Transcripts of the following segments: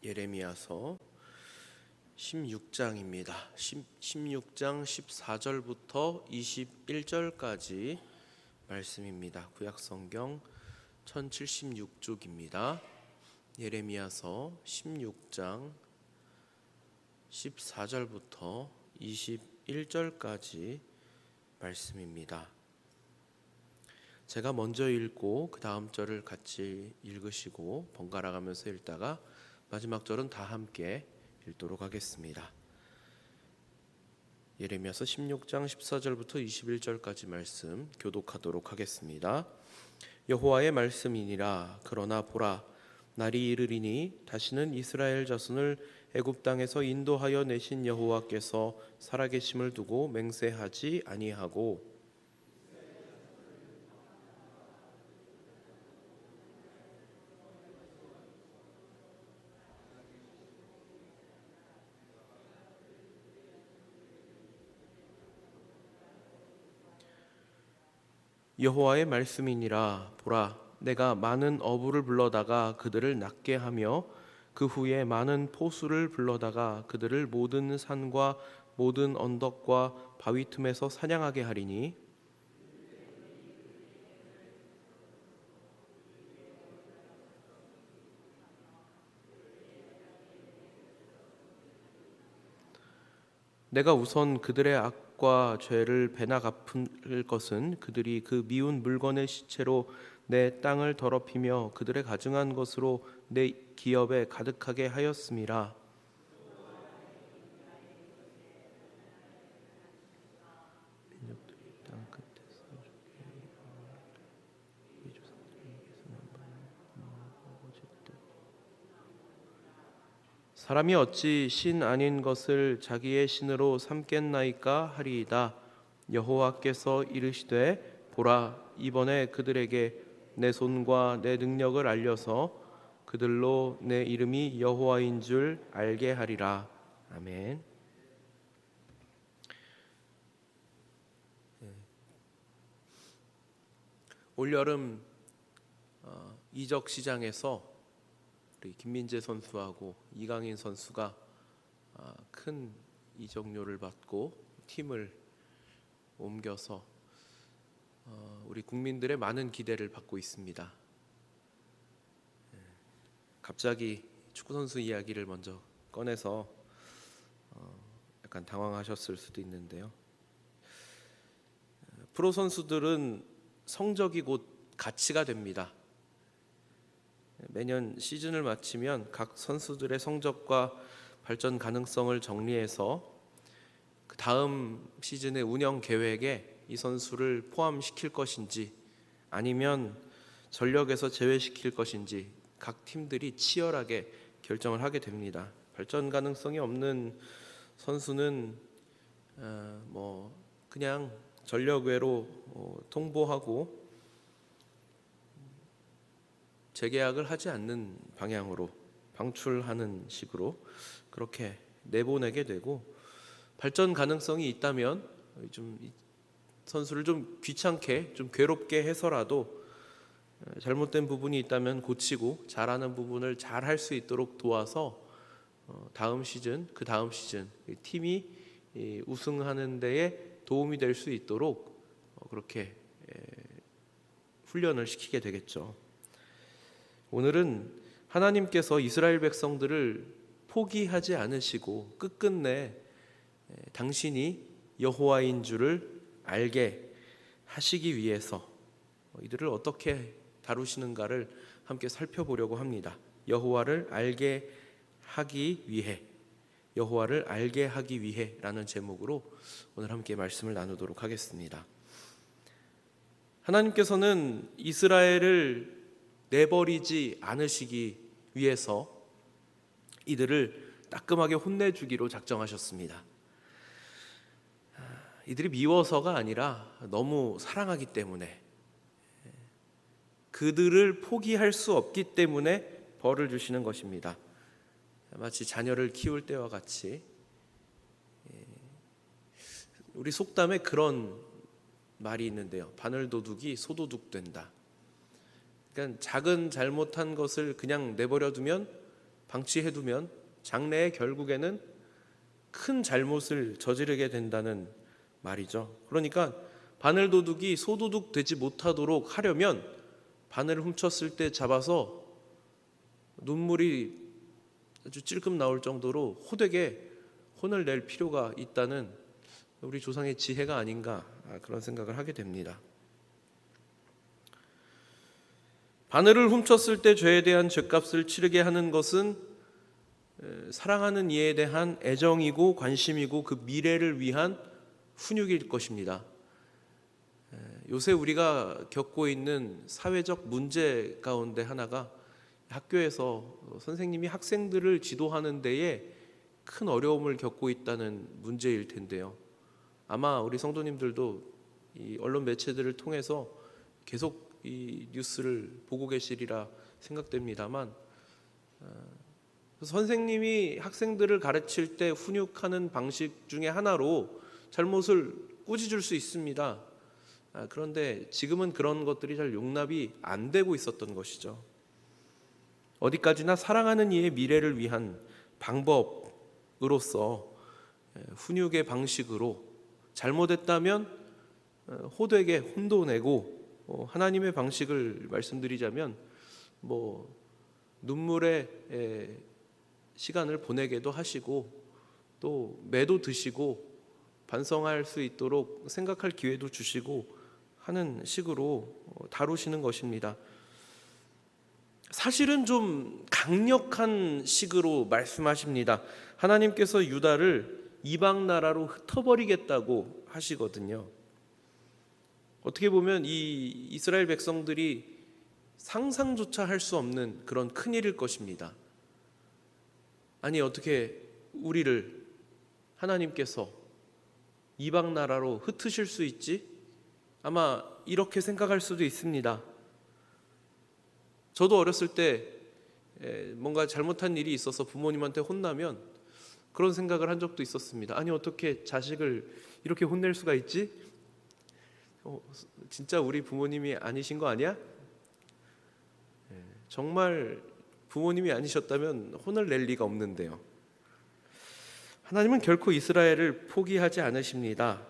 예레미야서 16장입니다. 16장 14절부터 21절까지 말씀입니다. 구약성경 1076쪽입니다. 예레미야서 16장 14절부터 21절까지 말씀입니다. 제가 먼저 읽고 그 다음 절을 같이 읽으시고 번갈아 가면서 읽다가 마지막 절은 다 함께 읽도록 하겠습니다. 예레미야서 16장 14절부터 21절까지 말씀 교독하도록 하겠습니다. 여호와의 말씀이니라. 그러나 보라, 날이 이르리니 다시는 이스라엘 자손을 애굽 땅에서 인도하여 내신 여호와께서 살아계심을 두고 맹세하지 아니하고 여호와의 말씀이니라. 보라, 내가 많은 어부를 불러다가 그들을 낫게 하며 그 후에 많은 포수를 불러다가 그들을 모든 산과 모든 언덕과 바위 틈에서 사냥하게 하리니 내가 우선 그들의 악과 죄를 배나 갚을 것은 그들이 그 미운 물건의 시체로 내 땅을 더럽히며 그들의 가증한 것으로 내 기업에 가득하게 하였음이라. 사람이 어찌 신 아닌 것을 자기의 신으로 삼겠나이까 하리이다. 여호와께서 이르시되 보라, 이번에 그들에게 내 손과 내 능력을 알려서 그들로 내 이름이 여호와인 줄 알게 하리라. 아멘. 올여름 이적 시장에서 우리 김민재 선수하고 이강인 선수가 큰 이적료를 받고 팀을 옮겨서 우리 국민들의 많은 기대를 받고 있습니다. 갑자기 축구 선수 이야기를 먼저 꺼내서 약간 당황하셨을 수도 있는데요. 프로 선수들은 성적이 곧 가치가 됩니다. 매년 시즌을 마치면 각 선수들의 성적과 발전 가능성을 정리해서 그 다음 시즌의 운영 계획에 이 선수를 포함시킬 것인지 아니면 전력에서 제외시킬 것인지 각 팀들이 치열하게 결정을 하게 됩니다. 발전 가능성이 없는 선수는 그냥 전력 외로 통보하고 재계약을 하지 않는 방향으로 방출하는 식으로 그렇게 내보내게 되고, 발전 가능성이 있다면 좀 선수를 좀 귀찮게 좀 괴롭게 해서라도 잘못된 부분이 있다면 고치고 잘하는 부분을 잘 할 수 있도록 도와서 다음 시즌 그 다음 시즌 팀이 우승하는 데에 도움이 될 수 있도록 그렇게 훈련을 시키게 되겠죠. 오늘은 하나님께서 이스라엘 백성들을 포기하지 않으시고 끝끝내 당신이 여호와인 줄을 알게 하시기 위해서 이들을 어떻게 다루시는가를 함께 살펴보려고 합니다. 여호와를 알게 하기 위해, 여호와를 알게 하기 위해라는 제목으로 오늘 함께 말씀을 나누도록 하겠습니다. 하나님께서는 이스라엘을 내버리지 않으시기 위해서 이들을 따끔하게 혼내주기로 작정하셨습니다. 이들이 미워서가 아니라 너무 사랑하기 때문에, 그들을 포기할 수 없기 때문에 벌을 주시는 것입니다. 마치 자녀를 키울 때와 같이 우리 속담에 그런 말이 있는데요. 바늘도둑이 소도둑 된다. 그러니까 작은 잘못한 것을 그냥 내버려 두면 방치해두면 장래에 결국에는 큰 잘못을 저지르게 된다는 말이죠. 그러니까 바늘도둑이 소도둑 되지 못하도록 하려면 바늘을 훔쳤을 때 잡아서 눈물이 아주 찔끔 나올 정도로 호되게 혼을 낼 필요가 있다는 우리 조상의 지혜가 아닌가, 그런 생각을 하게 됩니다. 바늘을 훔쳤을 때 죄에 대한 죄값을 치르게 하는 것은 사랑하는 이에 대한 애정이고 관심이고 그 미래를 위한 훈육일 것입니다. 요새 우리가 겪고 있는 사회적 문제 가운데 하나가 학교에서 선생님이 학생들을 지도하는 데에 큰 어려움을 겪고 있다는 문제일 텐데요. 아마 우리 성도님들도 이 언론 매체들을 통해서 계속 이 뉴스를 보고 계시리라 생각됩니다만, 선생님이 학생들을 가르칠 때 훈육하는 방식 중에 하나로 잘못을 꾸짖을 수 있습니다. 그런데 지금은 그런 것들이 잘 용납이 안 되고 있었던 것이죠. 어디까지나 사랑하는 이의 미래를 위한 방법으로서 훈육의 방식으로 잘못했다면 호되게 혼도 내고, 하나님의 방식을 말씀드리자면 눈물의 시간을 보내게도 하시고 또 매도 드시고 반성할 수 있도록 생각할 기회도 주시고 하는 식으로 다루시는 것입니다. 사실은 좀 강력한 식으로 말씀하십니다. 하나님께서 유다를 이방 나라로 흩어버리겠다고 하시거든요. 어떻게 보면 이 이스라엘 백성들이 상상조차 할 수 없는 그런 큰일일 것입니다. 아니, 어떻게 우리를 하나님께서 이방 나라로 흩으실 수 있지? 아마 이렇게 생각할 수도 있습니다. 저도 어렸을 때 뭔가 잘못한 일이 있어서 부모님한테 혼나면 그런 생각을 한 적도 있었습니다. 아니, 어떻게 자식을 이렇게 혼낼 수가 있지? 진짜 우리 부모님이 아니신 거 아니야? 정말 부모님이 아니셨다면 혼을 낼 리가 없는데요. 하나님은 결코 이스라엘을 포기하지 않으십니다.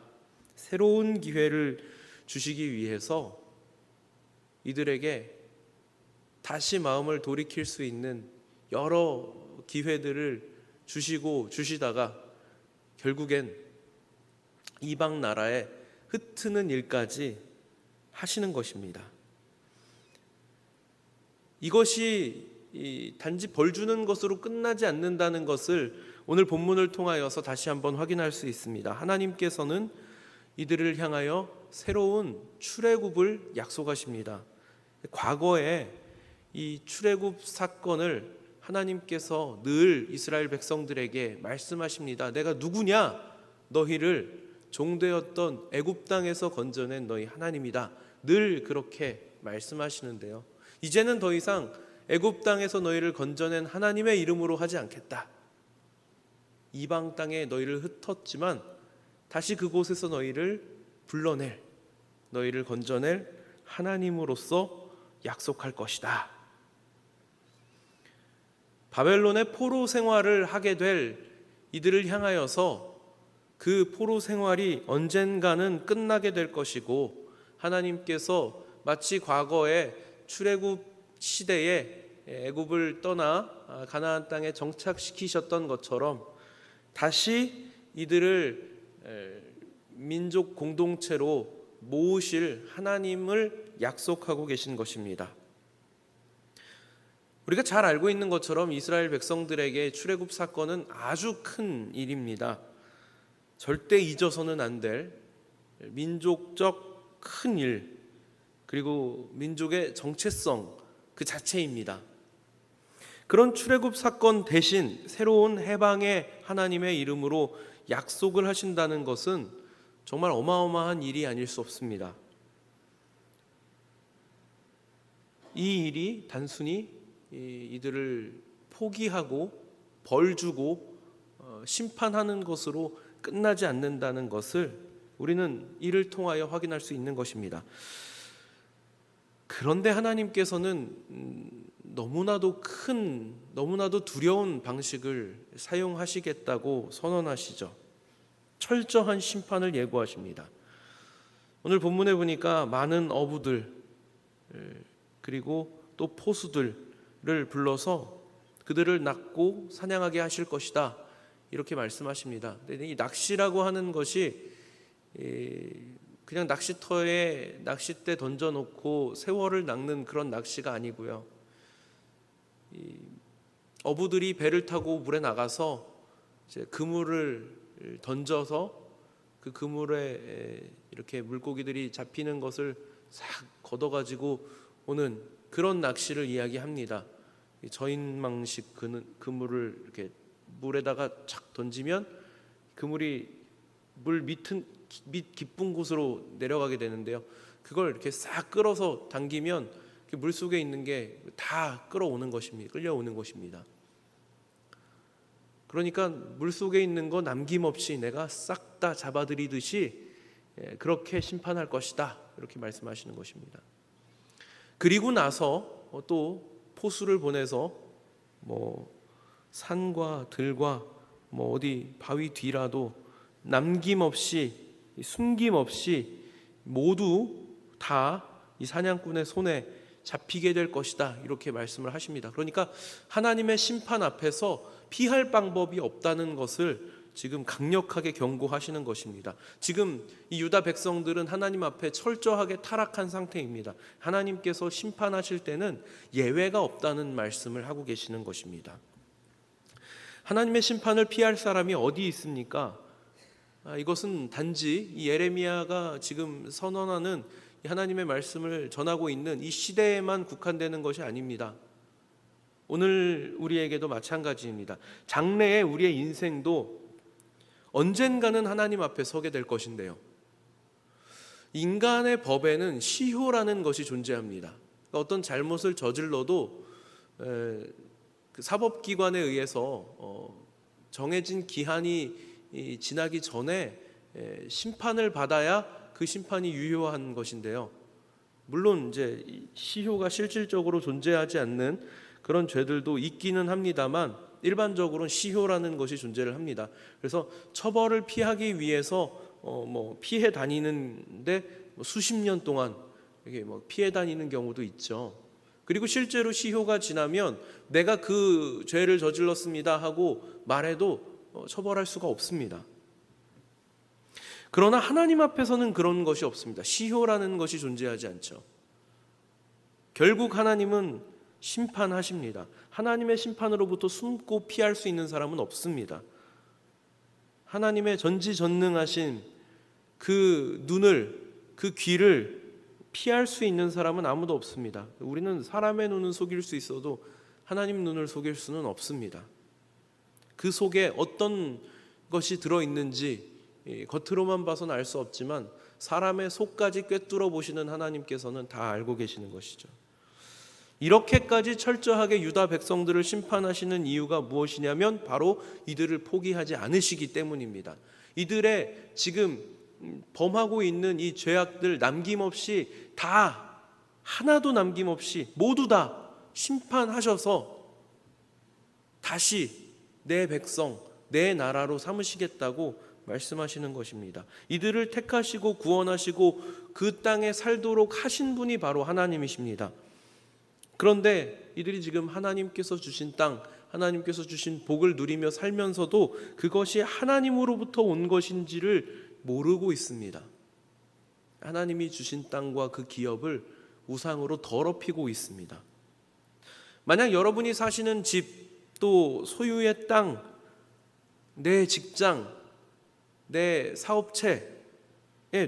새로운 기회를 주시기 위해서 이들에게 다시 마음을 돌이킬 수 있는 여러 기회들을 주시다가 결국엔 이방 나라에 흩트는 일까지 하시는 것입니다. 이것이 단지 벌 주는 것으로 끝나지 않는다는 것을 오늘 본문을 통하여서 다시 한번 확인할 수 있습니다. 하나님께서는 이들을 향하여 새로운 출애굽을 약속하십니다. 과거에 이 출애굽 사건을 하나님께서 늘 이스라엘 백성들에게 말씀하십니다. 내가 누구냐? 너희를 종되었던 애굽 땅에서 건져낸 너희 하나님이다. 늘 그렇게 말씀하시는데요. 이제는 더 이상 애굽 땅에서 너희를 건져낸 하나님의 이름으로 하지 않겠다. 이방 땅에 너희를 흩었지만 다시 그곳에서 너희를 불러낼, 너희를 건져낼 하나님으로서 약속할 것이다. 바벨론의 포로 생활을 하게 될 이들을 향하여서 그 포로 생활이 언젠가는 끝나게 될 것이고, 하나님께서 마치 과거에 출애굽 시대에 애굽을 떠나 가나안 땅에 정착시키셨던 것처럼 다시 이들을 민족 공동체로 모으실 하나님을 약속하고 계신 것입니다. 우리가 잘 알고 있는 것처럼 이스라엘 백성들에게 출애굽 사건은 아주 큰 일입니다. 절대 잊어서는 안 될 민족적 큰 일, 그리고 민족의 정체성 그 자체입니다. 그런 출애굽 사건 대신 새로운 해방의 하나님의 이름으로 약속을 하신다는 것은 정말 어마어마한 일이 아닐 수 없습니다. 이 일이 단순히 이들을 포기하고 벌 주고 심판하는 것으로 끝나지 않는다는 것을 우리는 이를 통하여 확인할 수 있는 것입니다. 그런데 하나님께서는 너무나도 너무나도 두려운 방식을 사용하시겠다고 선언하시죠. 철저한 심판을 예고하십니다. 오늘 본문에 보니까 많은 어부들 그리고 또 포수들을 불러서 그들을 낚고 사냥하게 하실 것이다, 이렇게 말씀하십니다. 근데 이 낚시라고 하는 것이 그냥 낚시터에 낚싯대 던져놓고 세월을 낚는 그런 낚시가 아니고요. 어부들이 배를 타고 물에 나가서 이제 그물을 던져서 그 그물에 이렇게 물고기들이 잡히는 것을 싹 걷어가지고 오는 그런 낚시를 이야기합니다. 저인망식 그물을 이렇게 물에다가 착 던지면 그물이 물 밑 깊은 곳으로 내려가게 되는데요. 그걸 이렇게 싹 끌어서 당기면 물 속에 있는 게 다 끌어오는 것입니다. 끌려오는 것입니다. 그러니까 물 속에 있는 거 남김없이 내가 싹 다 잡아들이듯이 그렇게 심판할 것이다, 이렇게 말씀하시는 것입니다. 그리고 나서 또 포수를 보내서 산과 들과 어디 바위 뒤라도 남김없이 숨김없이 모두 다 이 사냥꾼의 손에 잡히게 될 것이다, 이렇게 말씀을 하십니다. 그러니까 하나님의 심판 앞에서 피할 방법이 없다는 것을 지금 강력하게 경고하시는 것입니다. 지금 이 유다 백성들은 하나님 앞에 철저하게 타락한 상태입니다. 하나님께서 심판하실 때는 예외가 없다는 말씀을 하고 계시는 것입니다. 하나님의 심판을 피할 사람이 어디 있습니까? 이것은 단지 이 예레미야가 지금 선언하는 하나님의 말씀을 전하고 있는 이 시대에만 국한되는 것이 아닙니다. 오늘 우리에게도 마찬가지입니다. 장래의 우리의 인생도 언젠가는 하나님 앞에 서게 될 것인데요, 인간의 법에는 시효라는 것이 존재합니다. 그러니까 어떤 잘못을 저질러도 그 사법기관에 의해서 정해진 기한이 지나기 전에 심판을 받아야 그 심판이 유효한 것인데요, 물론 이제 시효가 실질적으로 존재하지 않는 그런 죄들도 있기는 합니다만 일반적으로는 시효라는 것이 존재를 합니다. 그래서 처벌을 피하기 위해서 피해 다니는데 수십 년 동안 이게 피해 다니는 경우도 있죠. 그리고 실제로 시효가 지나면 내가 그 죄를 저질렀습니다 하고 말해도 처벌할 수가 없습니다. 그러나 하나님 앞에서는 그런 것이 없습니다. 시효라는 것이 존재하지 않죠. 결국 하나님은 심판하십니다. 하나님의 심판으로부터 숨고 피할 수 있는 사람은 없습니다. 하나님의 전지전능하신 그 눈을, 그 귀를 피할 수 있는 사람은 아무도 없습니다. 우리는 사람의 눈은 속일 수 있어도 하나님 눈을 속일 수는 없습니다. 그 속에 어떤 것이 들어있는지 겉으로만 봐서는 알 수 없지만 사람의 속까지 꿰뚫어 보시는 하나님께서는 다 알고 계시는 것이죠. 이렇게까지 철저하게 유다 백성들을 심판하시는 이유가 무엇이냐면 바로 이들을 포기하지 않으시기 때문입니다. 이들의 지금 범하고 있는 이 죄악들 남김없이 다, 하나도 남김없이 모두 다 심판하셔서 다시 내 백성, 내 나라로 삼으시겠다고 말씀하시는 것입니다. 이들을 택하시고 구원하시고 그 땅에 살도록 하신 분이 바로 하나님이십니다. 그런데 이들이 지금 하나님께서 주신 땅, 하나님께서 주신 복을 누리며 살면서도 그것이 하나님으로부터 온 것인지를 모르고 있습니다. 하나님이 주신 땅과 그 기업을 우상으로 더럽히고 있습니다. 만약 여러분이 사시는 집, 또 소유의 땅, 내 직장, 내 사업체에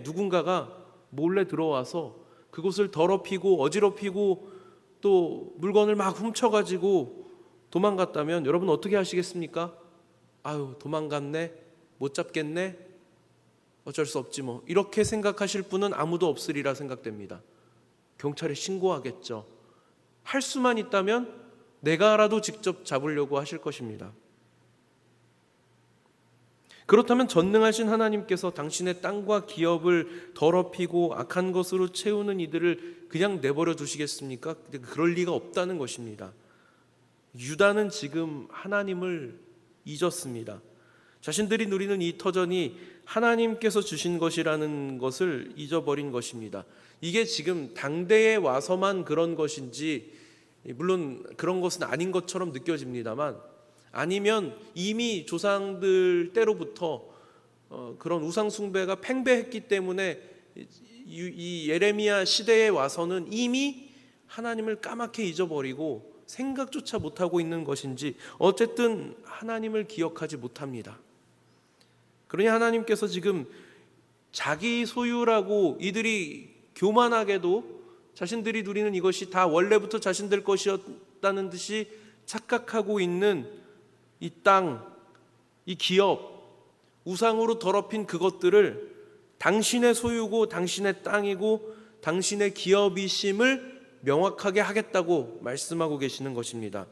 누군가가 몰래 들어와서 그곳을 더럽히고 어지럽히고 또 물건을 막 훔쳐가지고 도망갔다면 여러분 어떻게 하시겠습니까? 아유, 도망갔네, 못 잡겠네, 어쩔 수 없지 뭐, 이렇게 생각하실 분은 아무도 없으리라 생각됩니다. 경찰에 신고하겠죠. 할 수만 있다면 내가라도 직접 잡으려고 하실 것입니다. 그렇다면 전능하신 하나님께서 당신의 땅과 기업을 더럽히고 악한 것으로 채우는 이들을 그냥 내버려 두시겠습니까? 그럴 리가 없다는 것입니다. 유다는 지금 하나님을 잊었습니다. 자신들이 누리는 이 터전이 하나님께서 주신 것이라는 것을 잊어버린 것입니다. 이게 지금 당대에 와서만 그런 것인지, 물론 그런 것은 아닌 것처럼 느껴집니다만, 아니면 이미 조상들 때로부터 그런 우상 숭배가 팽배했기 때문에 이 예레미야 시대에 와서는 이미 하나님을 까맣게 잊어버리고 생각조차 못하고 있는 것인지, 어쨌든 하나님을 기억하지 못합니다. 그러니 하나님께서 지금 자기 소유라고 이들이 교만하게도 자신들이 누리는 이것이 다 원래부터 자신들 것이었다는 듯이 착각하고 있는 이 땅, 이 기업, 우상으로 더럽힌 그것들을 당신의 소유고 당신의 땅이고 당신의 기업이심을 명확하게 하겠다고 말씀하고 계시는 것입니다.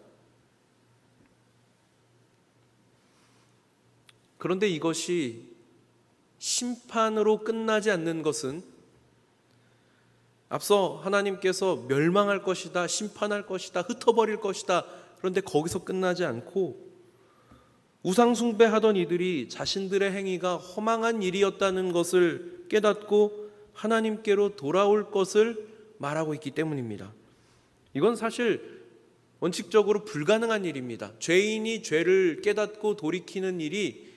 그런데 이것이 심판으로 끝나지 않는 것은, 앞서 하나님께서 멸망할 것이다, 심판할 것이다, 흩어버릴 것이다, 그런데 거기서 끝나지 않고 우상 숭배하던 이들이 자신들의 행위가 허망한 일이었다는 것을 깨닫고 하나님께로 돌아올 것을 말하고 있기 때문입니다. 이건 사실 원칙적으로 불가능한 일입니다. 죄인이 죄를 깨닫고 돌이키는 일이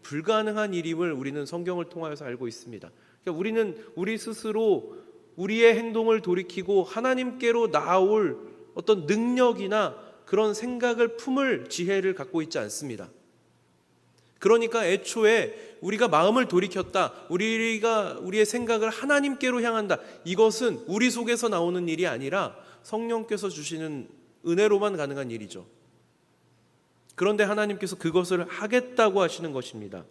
불가능한 일임을 우리는 성경을 통하여서 알고 있습니다. 그러니까 우리는 우리 스스로 우리의 행동을 돌이키고 하나님께로 나아올 어떤 능력이나 그런 생각을 품을 지혜를 갖고 있지 않습니다. 그러니까 애초에 우리가 마음을 돌이켰다, 우리의 생각을 하나님께로 향한다, 이것은 우리 속에서 나오는 일이 아니라 성령께서 주시는 은혜로만 가능한 일이죠. 그런데 하나님께서 그것을 하겠다고 하시는 것입니다.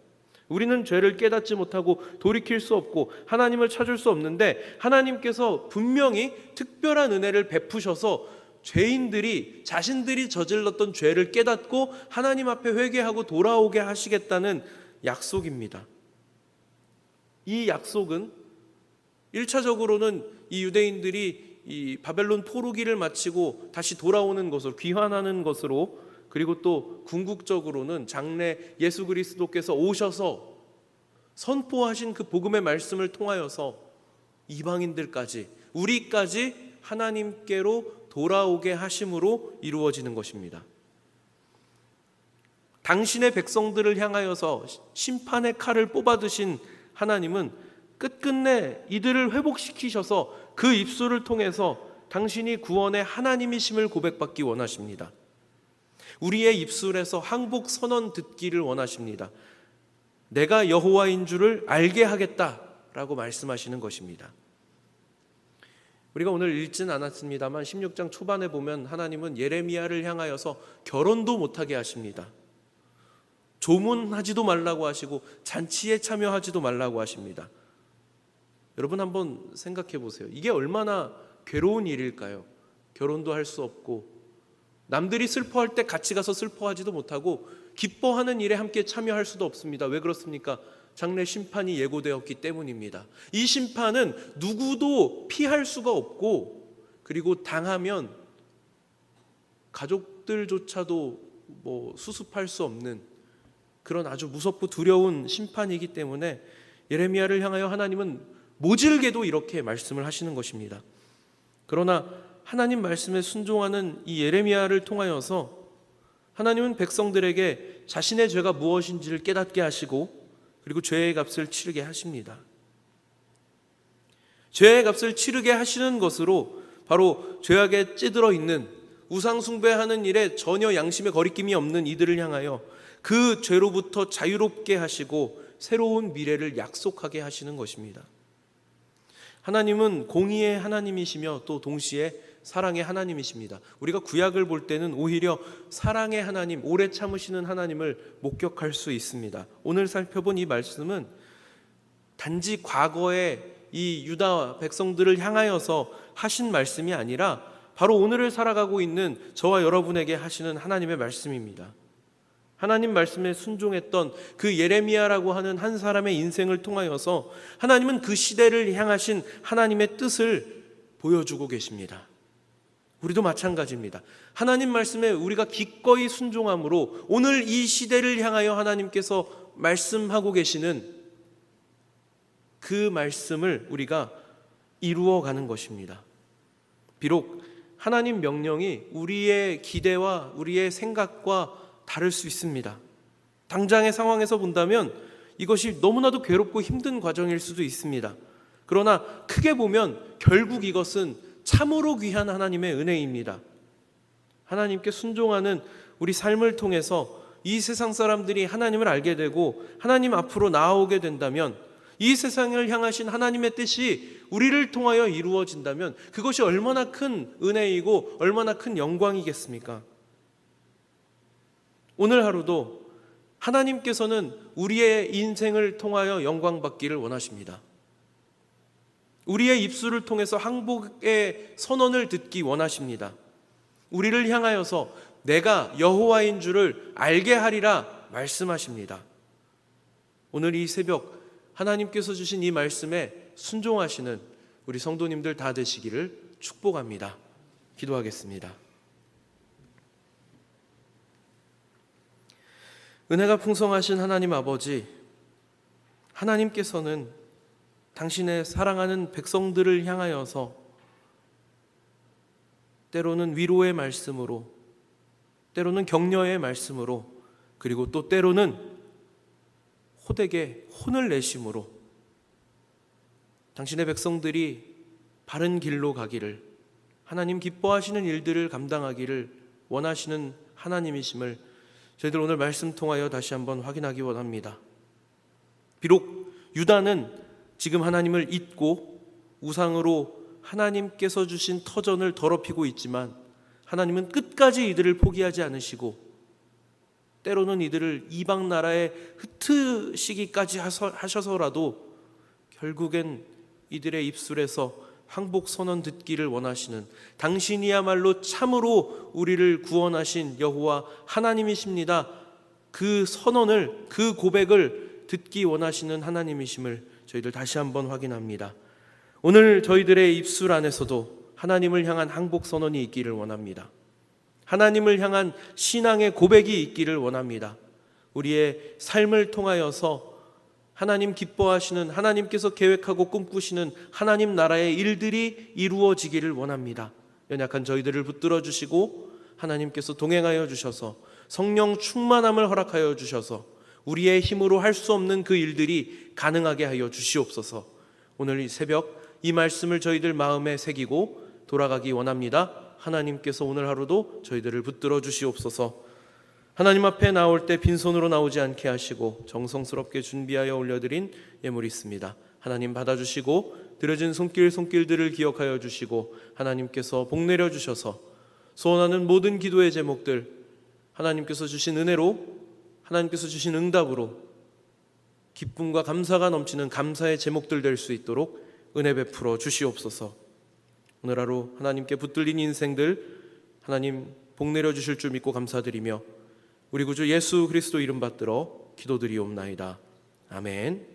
우리는 죄를 깨닫지 못하고 돌이킬 수 없고 하나님을 찾을 수 없는데, 하나님께서 분명히 특별한 은혜를 베푸셔서 죄인들이 자신들이 저질렀던 죄를 깨닫고 하나님 앞에 회개하고 돌아오게 하시겠다는 약속입니다. 이 약속은 1차적으로는 이 유대인들이 이 바벨론 포로기를 마치고 다시 돌아오는 것으로, 귀환하는 것으로, 그리고 또 궁극적으로는 장래 예수 그리스도께서 오셔서 선포하신 그 복음의 말씀을 통하여서 이방인들까지, 우리까지 하나님께로 돌아오게 하심으로 이루어지는 것입니다. 당신의 백성들을 향하여서 심판의 칼을 뽑아드신 하나님은 끝끝내 이들을 회복시키셔서 그 입술을 통해서 당신이 구원의 하나님이심을 고백받기 원하십니다. 우리의 입술에서 항복 선언 듣기를 원하십니다. 내가 여호와인 줄을 알게 하겠다라고 말씀하시는 것입니다. 우리가 오늘 읽진 않았습니다만 16장 초반에 보면 하나님은 예레미야를 향하여서 결혼도 못하게 하십니다. 조문하지도 말라고 하시고 잔치에 참여하지도 말라고 하십니다. 여러분 한번 생각해 보세요. 이게 얼마나 괴로운 일일까요? 결혼도 할 수 없고, 남들이 슬퍼할 때 같이 가서 슬퍼하지도 못하고, 기뻐하는 일에 함께 참여할 수도 없습니다. 왜 그렇습니까? 장래 심판이 예고되었기 때문입니다. 이 심판은 누구도 피할 수가 없고, 그리고 당하면 가족들조차도 수습할 수 없는 그런 아주 무섭고 두려운 심판이기 때문에 예레미야를 향하여 하나님은 모질게도 이렇게 말씀을 하시는 것입니다. 그러나 하나님 말씀에 순종하는 이 예레미야를 통하여서 하나님은 백성들에게 자신의 죄가 무엇인지를 깨닫게 하시고, 그리고 죄의 값을 치르게 하십니다. 죄의 값을 치르게 하시는 것으로 바로 죄악에 찌들어 있는, 우상 숭배하는 일에 전혀 양심에 거리낌이 없는 이들을 향하여 그 죄로부터 자유롭게 하시고 새로운 미래를 약속하게 하시는 것입니다. 하나님은 공의의 하나님이시며 또 동시에 사랑의 하나님이십니다. 우리가 구약을 볼 때는 오히려 사랑의 하나님, 오래 참으시는 하나님을 목격할 수 있습니다. 오늘 살펴본 이 말씀은 단지 과거에 이 유다 백성들을 향하여서 하신 말씀이 아니라 바로 오늘을 살아가고 있는 저와 여러분에게 하시는 하나님의 말씀입니다. 하나님 말씀에 순종했던 그 예레미야라고 하는 한 사람의 인생을 통하여서 하나님은 그 시대를 향하신 하나님의 뜻을 보여주고 계십니다. 우리도 마찬가지입니다. 하나님 말씀에 우리가 기꺼이 순종함으로 오늘 이 시대를 향하여 하나님께서 말씀하고 계시는 그 말씀을 우리가 이루어가는 것입니다. 비록 하나님 명령이 우리의 기대와 우리의 생각과 다를 수 있습니다. 당장의 상황에서 본다면 이것이 너무나도 괴롭고 힘든 과정일 수도 있습니다. 그러나 크게 보면 결국 이것은 참으로 귀한 하나님의 은혜입니다. 하나님께 순종하는 우리 삶을 통해서 이 세상 사람들이 하나님을 알게 되고 하나님 앞으로 나아오게 된다면, 이 세상을 향하신 하나님의 뜻이 우리를 통하여 이루어진다면 그것이 얼마나 큰 은혜이고 얼마나 큰 영광이겠습니까? 오늘 하루도 하나님께서는 우리의 인생을 통하여 영광받기를 원하십니다. 우리의 입술을 통해서 항복의 선언을 듣기 원하십니다. 우리를 향하여서 내가 여호와인 줄을 알게 하리라 말씀하십니다. 오늘 이 새벽 하나님께서 주신 이 말씀에 순종하시는 우리 성도님들 다 되시기를 축복합니다. 기도하겠습니다. 은혜가 풍성하신 하나님 아버지, 하나님께서는 당신의 사랑하는 백성들을 향하여서 때로는 위로의 말씀으로, 때로는 격려의 말씀으로, 그리고 또 때로는 호되게 혼을 내심으로 당신의 백성들이 바른 길로 가기를, 하나님 기뻐하시는 일들을 감당하기를 원하시는 하나님이심을 저희들 오늘 말씀 통하여 다시 한번 확인하기 원합니다. 비록 유다는 지금 하나님을 잊고 우상으로 하나님께서 주신 터전을 더럽히고 있지만 하나님은 끝까지 이들을 포기하지 않으시고 때로는 이들을 이방 나라에 흩으시기까지 하셔서라도 결국엔 이들의 입술에서 항복 선언 듣기를 원하시는 당신이야말로 참으로 우리를 구원하신 여호와 하나님이십니다. 그 선언을, 그 고백을 듣기 원하시는 하나님이심을 저희들 다시 한번 확인합니다. 오늘 저희들의 입술 안에서도 하나님을 향한 항복 선언이 있기를 원합니다. 하나님을 향한 신앙의 고백이 있기를 원합니다. 우리의 삶을 통하여서 하나님 기뻐하시는, 하나님께서 계획하고 꿈꾸시는 하나님 나라의 일들이 이루어지기를 원합니다. 연약한 저희들을 붙들어 주시고 하나님께서 동행하여 주셔서 성령 충만함을 허락하여 주셔서 우리의 힘으로 할 수 없는 그 일들이 가능하게 하여 주시옵소서. 오늘 이 새벽 이 말씀을 저희들 마음에 새기고 돌아가기 원합니다. 하나님께서 오늘 하루도 저희들을 붙들어 주시옵소서. 하나님 앞에 나올 때 빈손으로 나오지 않게 하시고 정성스럽게 준비하여 올려드린 예물이 있습니다. 하나님 받아주시고 드려진 손길들을 기억하여 주시고 하나님께서 복 내려주셔서 소원하는 모든 기도의 제목들 하나님께서 주신 은혜로, 하나님께서 주신 응답으로 기쁨과 감사가 넘치는 감사의 제목들 될 수 있도록 은혜 베풀어 주시옵소서. 오늘 하루 하나님께 붙들린 인생들 하나님 복 내려주실 줄 믿고 감사드리며 우리 구주 예수 그리스도 이름 받들어 기도드리옵나이다. 아멘.